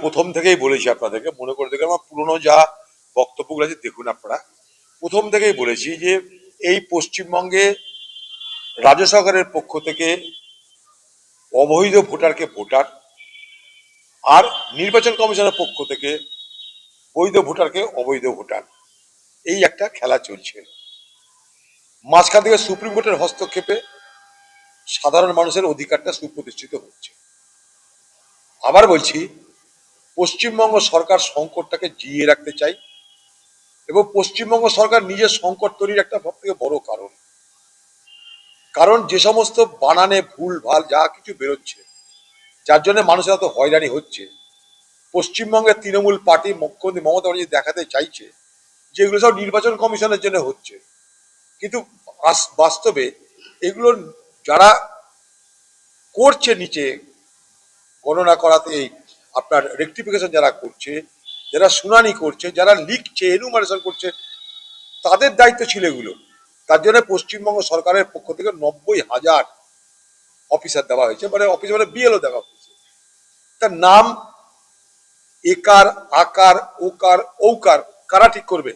প্রথম থেকেই বলেছি আপনাদেরকে, মনে করে দেখে আমার পুরনো যা বক্তব্যগুলো আছে দেখুন আপনারা, প্রথম থেকেই বলেছি যে এই পশ্চিমবঙ্গে রাজ্য সরকারের পক্ষ থেকে অবৈধ ভোটারকে ভোটার, আর নির্বাচন কমিশনের পক্ষ থেকে বৈধ ভোটারকে অবৈধ ভোটার, এই একটা খেলা চলছে। মাঝখান থেকে সুপ্রিম কোর্টের হস্তক্ষেপে সাধারণ মানুষের অধিকারটা সুপ্রতিষ্ঠিত হচ্ছে। আবার বলছি, পশ্চিমবঙ্গ সরকার সংকটটাকে জিইয়ে রাখতে চাই, এবং পশ্চিমবঙ্গ সরকার নিজের সংকট তৈরির একটা সব থেকে বড় কারণ যে সমস্ত বানানে ভুল ভাল যা কিছু বেরোচ্ছে, যার জন্য মানুষের এত হয়রানি হচ্ছে, পশ্চিমবঙ্গের তৃণমূল পার্টি মুখ্যমন্ত্রী মমতা ব্যানার্জি দেখাতে চাইছে যে এগুলো সব নির্বাচন কমিশনের জন্য হচ্ছে, কিন্তু বাস্তবে এগুলো যারা করছে নিচে গণনা করাতে, আপনার রেকটিফিকেশন যারা করছে, যারা শুনানি করছে, যারা লিখছে, এনুমারেশন করছে, তাদের দায়িত্ব ছিল এগুলো। তার জন্য পশ্চিমবঙ্গ সরকারের পক্ষ থেকে 90,000 অফিসার দেওয়া হয়েছে, মানে অফিস মানে বিএলও দেওয়া হয়েছে। তার নাম একার আকার ওকার ঔকার কারা ঠিক করবে?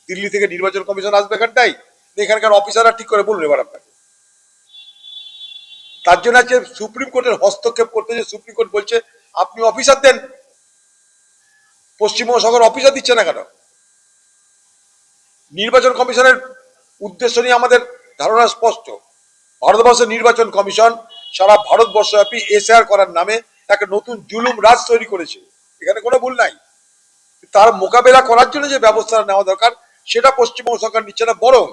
দিল্লি থেকে নির্বাচন কমিশন আসবে এখানটাই, এখানকার অফিসাররা ঠিক করে বলুন এবার আপনাকে। তার জন্য আছে সুপ্রিম কোর্টের হস্তক্ষেপ করতে, যে সুপ্রিম কোর্ট বলছে আপনি অফিসার দেন, পশ্চিমবঙ্গ সরকার অফিসার দিচ্ছে না কেন? নির্বাচন কমিশনের উদ্দেশ্য নিয়ে আমাদের ধারণা স্পষ্ট। ভারতবর্ষের নির্বাচন কমিশন সারা ভারতবর্ষব্যাপী এসআর করার নামে একটা নতুন জুলুম রাজ তৈরি করেছে, এখানে কোনো ভুল নাই। তার মোকাবেলা করার জন্য যে ব্যবস্থা নেওয়া দরকার সেটা পশ্চিমবঙ্গ সরকার নিচ্ছে না, বরং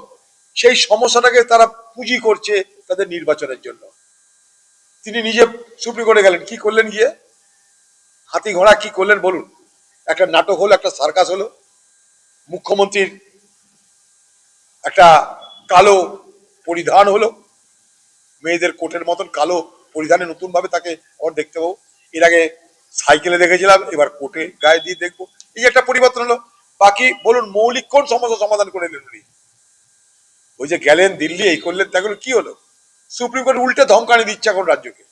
সেই সমস্যাটাকে তারা পুঁজি করছে তাদের নির্বাচনের জন্য। তিনি নিজে সুপ্রিম কোর্টে গেলেন, কি করলেন গিয়ে? হাতি ঘোড়া কি করলেন বলুন? একটা নাটক হলো, একটা সার্কাস হলো, মুখ্যমন্ত্রীর একটা কালো পরিধান হলো, মেয়েদের কোটের মতন কালো পরিধানে নতুন ভাবে তাকে আবার দেখতে পাবো। এর আগে সাইকেলে দেখেছিলাম, এবার কোটে গায়ে দিয়ে দেখবো, এই একটা পরিবর্তন হলো। বাকি বলুন মৌলিক কোন সমস্যা সমাধান করে এলেন উনি? ওই যে গেলেন দিল্লি, এই করলেন, তাগুলো কি হলো? সুপ্রিম কোর্ট উল্টে ধমকানি দিচ্ছে এখন রাজ্যকে।